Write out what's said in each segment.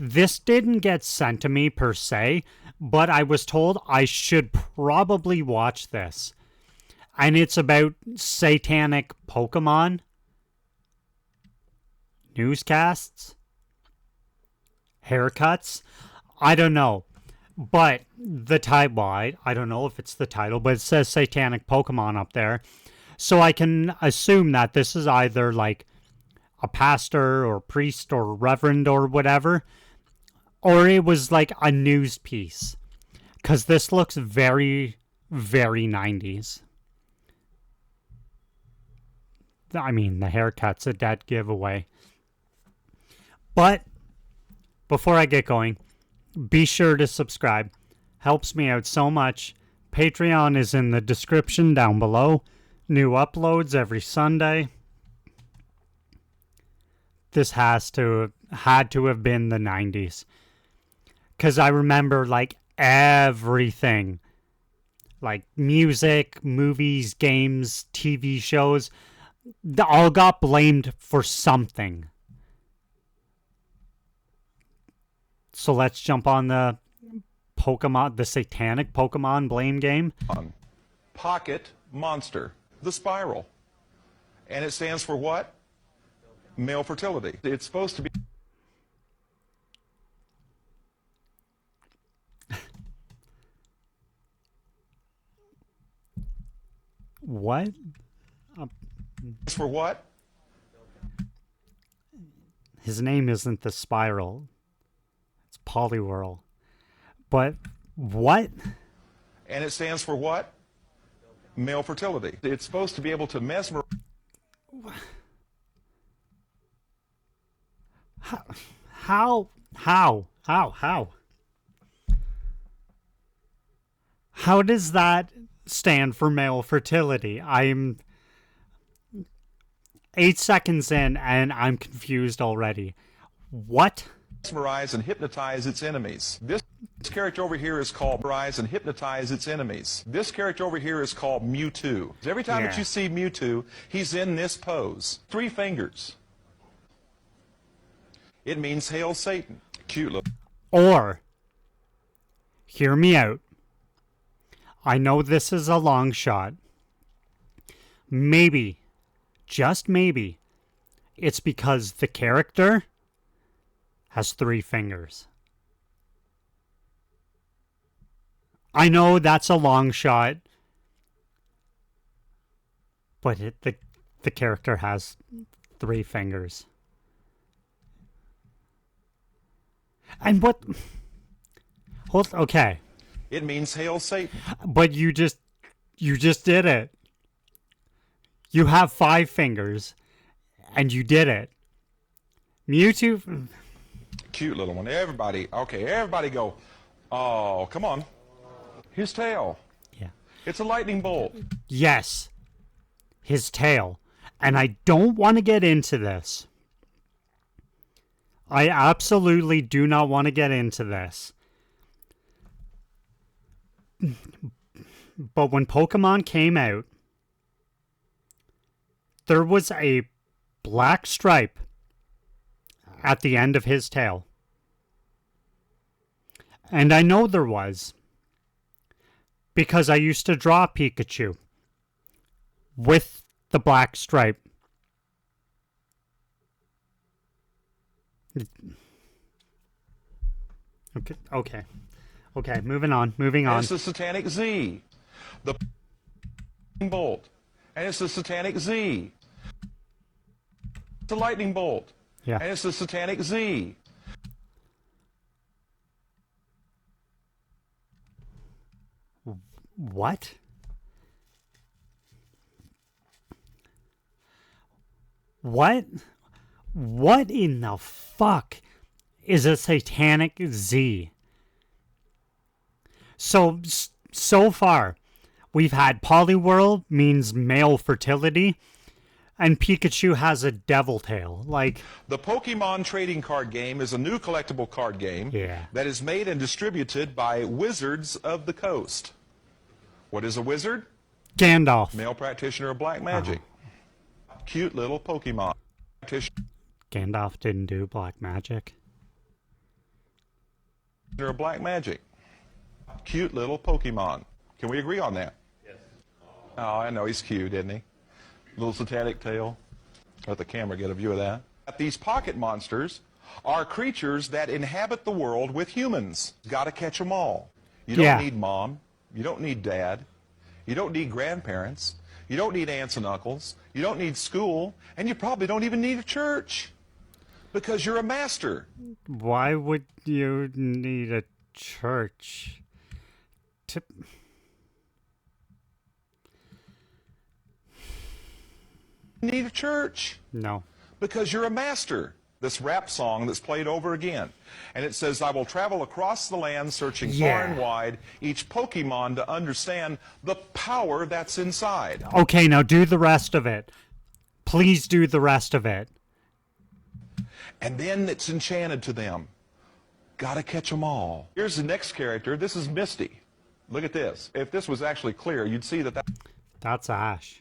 This didn't get sent to me per se, but I was told I should probably watch this. And it's about satanic Pokemon newscasts, haircuts. I don't know. But the title, well, I don't know if it's the title, but it says Satanic Pokemon up there. So I can assume that this is either like a pastor or priest or reverend or whatever, or it was like a news piece. Because this looks very, very 90s. I mean, the haircut's a dead giveaway. But before I get going, be sure to subscribe. Helps me out so much. Patreon is in the description down below. New uploads every Sunday. This had to have been the 90s. Because I remember, like, everything. Like, music, movies, games, TV shows. They all got blamed for something. So let's jump on the satanic Pokemon blame game. Pocket Monster, the spiral. And it stands for what? Male fertility. It's supposed to be... What? It's for what? His name isn't the Spiral. It's Poliwhirl. But what? And it stands for what? Male fertility. It's supposed to be able to mesmerize... How? How does that stand for male fertility? I'm 8 seconds in and I'm confused already. What? Mesmerize and hypnotize its enemies. This character over here is called mesmerize and hypnotize its enemies. This character over here is called Mewtwo. Every time that you see Mewtwo, he's in this pose. 3 fingers. It means hail Satan. Cute little... Or, hear me out. I know this is a long shot. Maybe, just maybe, it's because the character has 3 fingers. I know that's a long shot, but the character has 3 fingers. And what? Okay. It means hail Satan. But you just did it. You have 5 fingers, and you did it. Mewtwo. Cute little one. Everybody, okay, everybody go. Oh, come on. His tail. Yeah. It's a lightning bolt. Yes. His tail. And I don't want to get into this. I absolutely do not want to get into this. But when Pokemon came out, there was a black stripe at the end of his tail. And I know there was, because I used to draw Pikachu with the black stripe. Okay, moving on. And it's the Satanic Z. The bolt. And it's the Satanic Z. It's a lightning bolt. Yeah. And it's the Satanic Z. What? What? What in the fuck is a Satanic Z? So far, we've had Poliwhirl, means male fertility, and Pikachu has a devil tail. Like, the Pokemon trading card game is a new collectible card game that is made and distributed by Wizards of the Coast. What is a wizard? Gandalf. Male practitioner of black magic. Cute little Pokemon. Gandalf didn't do black magic. of black magic. Cute little Pokemon. Can we agree on that? Yes. Oh, I know, he's cute, isn't he? Little satanic tail. Let the camera get a view of that. These pocket monsters are creatures that inhabit the world with humans. Got to catch them all. You don't need mom. You don't need dad. You don't need grandparents. You don't need aunts and uncles. You don't need school. And you probably don't even need a church. Because you're a master. Why would you need a church? Need a church? No. Because you're a master. This rap song that's played over again. And it says, I will travel across the land searching far and wide each Pokemon to understand the power that's inside. Okay, now do the rest of it. Please do the rest of it. And then it's enchanted to them. Gotta catch them all. Here's the next character. This is Misty. Look at this. If this was actually clear, you'd see that that's Ash.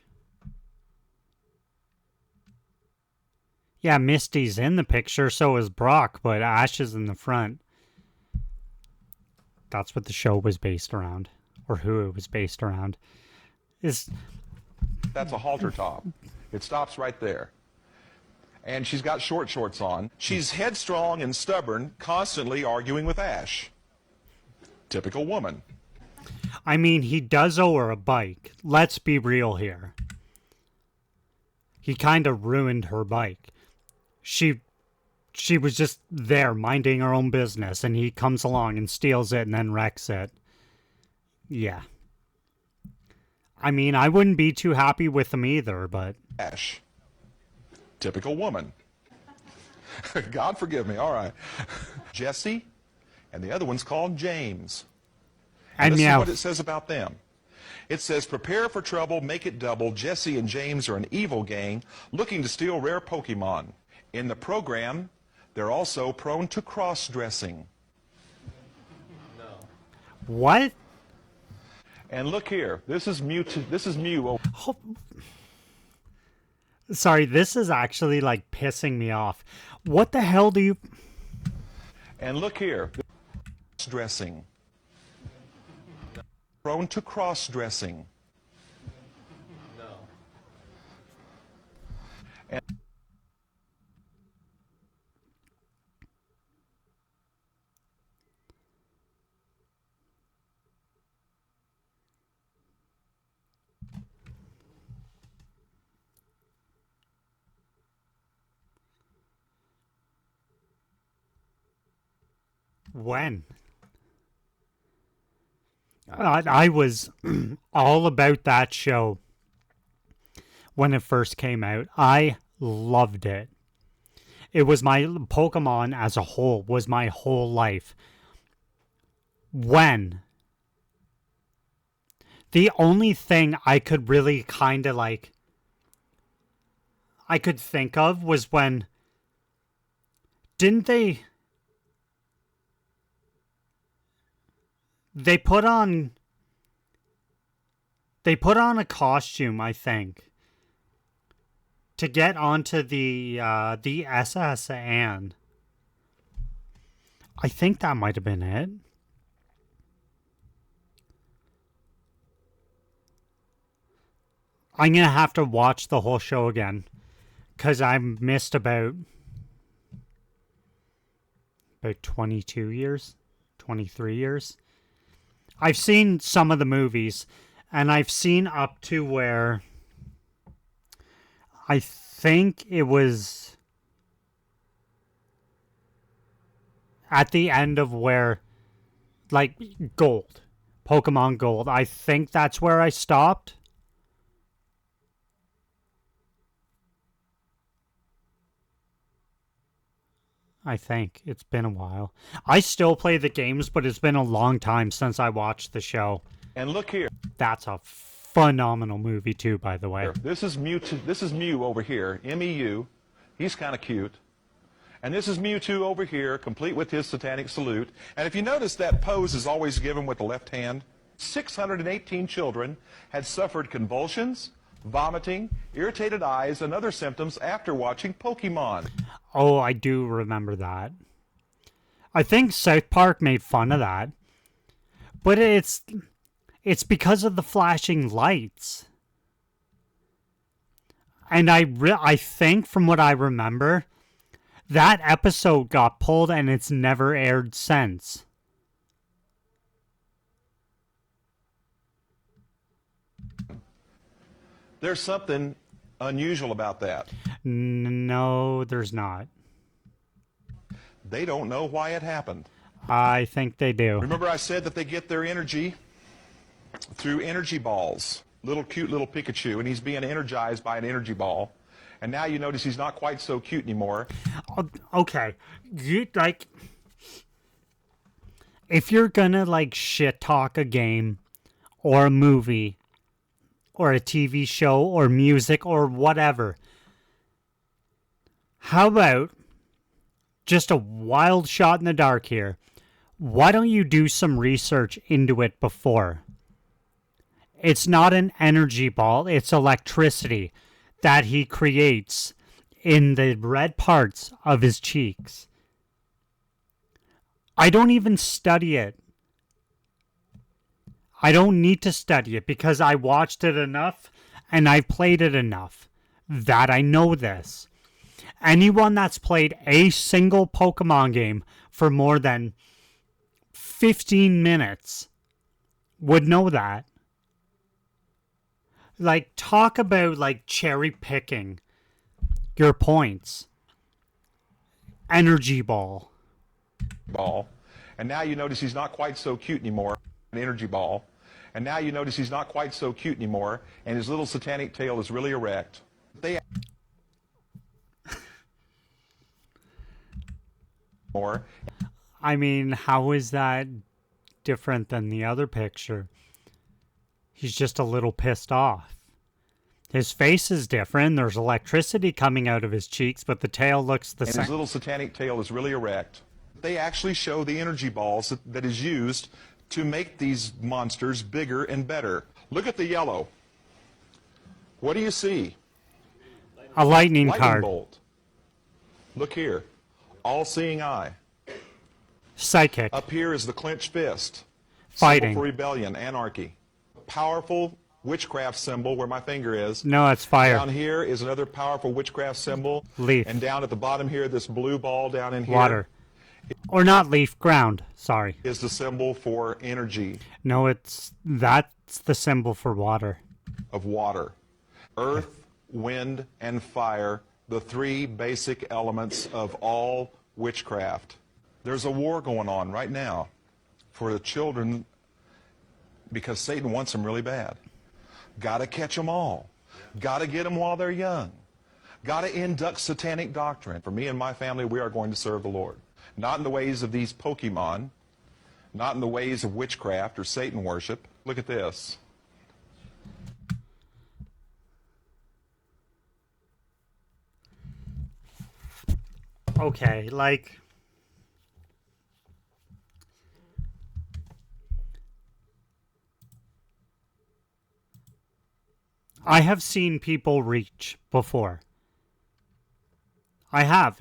Yeah, Misty's in the picture, so is Brock, but Ash is in the front. That's what the show was based around, or who it was based around. That's a halter top. It stops right there. And she's got short shorts on. She's headstrong and stubborn, constantly arguing with Ash. Typical woman. I mean, he does owe her a bike. Let's be real here. He kind of ruined her bike. She was just there minding her own business, and he comes along and steals it and then wrecks it. Yeah. I mean, I wouldn't be too happy with him either, but... Ash. Typical woman. God forgive me. All right. Jesse, and the other one's called James. And this is what it says about them. It says, prepare for trouble, make it double. Jesse and James are an evil gang looking to steal rare Pokemon. In the program, they're also prone to cross-dressing. No. What? And look here. This is Mew. This is Mew. Oh. Sorry, this is actually like pissing me off. What the hell do you... And look here. Cross-dressing. Prone to cross-dressing. No. And when? I was all about that show when it first came out. I loved it. It was my Pokemon as a whole, was my whole life. When? The only thing I could really kind of like, I could think of was when, didn't they put on a costume, I think, to get onto the SS Anne. I think that might have been it. I'm gonna have to watch the whole show again, because I missed about 22 years, 23 years. I've seen some of the movies, and I've seen up to where I think it was at the end of where, like, Gold, Pokemon Gold. I think that's where I stopped. I think. It's been a while. I still play the games, but it's been a long time since I watched the show. And look here. That's a phenomenal movie too, by the way. This is Mew. This is Mew over here. MEU. He's kind of cute. And this is Mewtwo over here, complete with his satanic salute. And if you notice, that pose is always given with the left hand. 618 children had suffered convulsions, vomiting, irritated eyes, and other symptoms after watching Pokemon. Oh, I do remember that. I think South Park made fun of that. But it's because of the flashing lights. And I think from what I remember, that episode got pulled and it's never aired since. There's something unusual about that. No, there's not. They don't know why it happened. I think they do. Remember I said that they get their energy through energy balls. Cute little Pikachu, and he's being energized by an energy ball. And now you notice he's not quite so cute anymore. Okay. If you're gonna, shit talk a game, or a movie, or a TV show, or music, or whatever, how about just a wild shot in the dark here? Why don't you do some research into it before? It's not an energy ball, it's electricity that he creates in the red parts of his cheeks. I don't even study it. I don't need to study it because I watched it enough and I've played it enough that I know this. Anyone that's played a single Pokemon game for more than 15 minutes would know that. Talk about, cherry picking your points. Energy ball. And now you notice he's not quite so cute anymore. An energy ball. And now you notice he's not quite so cute anymore, and his little satanic tail is really erect. I mean, how is that different than the other picture? He's just a little pissed off. His face is different. There's electricity coming out of his cheeks, but the tail looks the same. And his little satanic tail is really erect. They actually show the energy balls that is used to make these monsters bigger and better. Look at the yellow. What do you see? A lightning card. Bolt. Look here. All-seeing eye. Psychic. Up here is the clenched fist. Fighting. Symbol for rebellion, anarchy. Powerful witchcraft symbol where my finger is. No, it's fire. Down here is another powerful witchcraft symbol. Leaf. And down at the bottom here, this blue ball down in here. Water. Or not leaf, ground. Sorry. Is the symbol for energy. No, that's the symbol for water. Of water. Earth, wind, and fire, the three basic elements of all witchcraft. There's a war going on right now for the children because Satan wants them really bad. Got to catch them all. Got to get them while they're young. Got to induct satanic doctrine. For me and my family, we are going to serve the Lord. Not in the ways of these Pokemon, not in the ways of witchcraft or Satan worship. Look at this. Okay, I have seen people reach before. I have.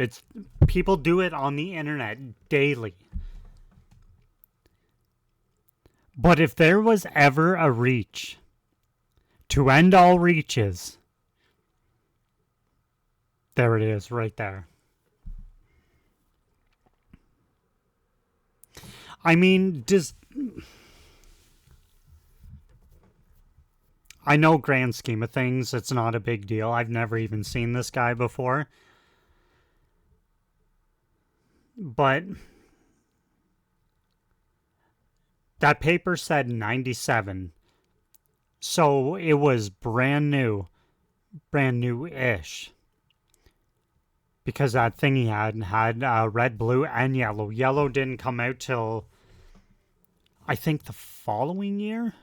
People do it on the internet daily. But if there was ever a reach to end all reaches, there it is right there. I mean, I know grand scheme of things, it's not a big deal. I've never even seen this guy before. But that paper said 97. So it was brand new-ish. Because that thing he had red, blue, and yellow. Yellow didn't come out till, I think, the following year.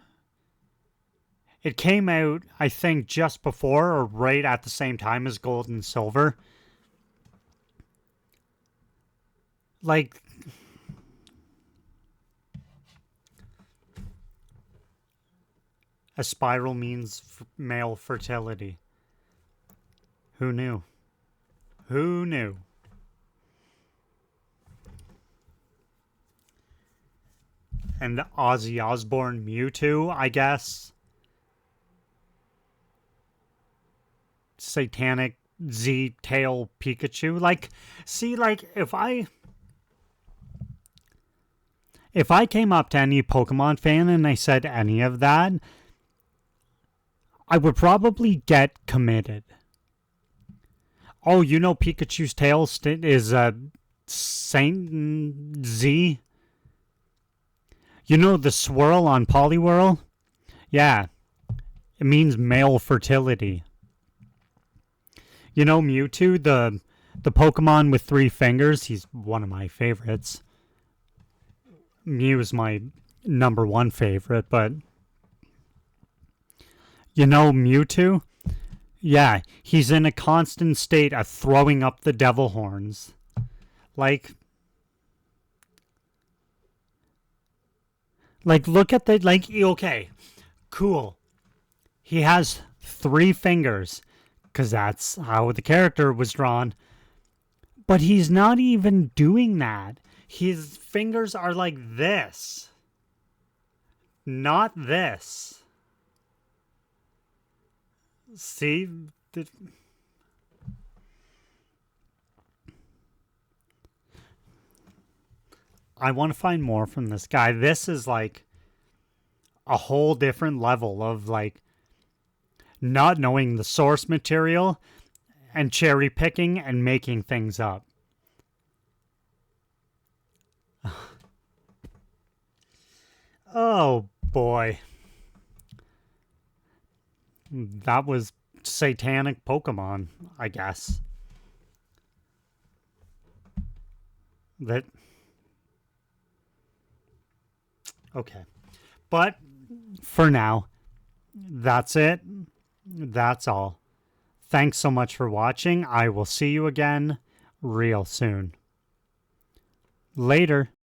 It came out, I think, just before or right at the same time as gold and silver. A spiral means male fertility. Who knew? Who knew? And Ozzy Osbourne Mewtwo, I guess. Satanic Z-Tail Pikachu. Like, see, like, if I came up to any Pokemon fan and I said any of that, I would probably get committed. Oh, you know Pikachu's tail is Saint Z? You know the swirl on Poliwhirl? Yeah, it means male fertility. You know Mewtwo, the Pokemon with 3 fingers? He's one of my favorites. Mew's my #1 favorite, but you know Mewtwo? Yeah, he's in a constant state of throwing up the devil horns. Like, look at the, like, okay, cool. He has 3 fingers, because that's how the character was drawn. But he's not even doing that. His fingers are like this. Not this. See? I want to find more from this guy. This is like a whole different level of like not knowing the source material and cherry picking and making things up. Oh boy. That was Satanic Pokemon, I guess. That. Okay. But for now, that's it. That's all. Thanks so much for watching. I will see you again real soon. Later.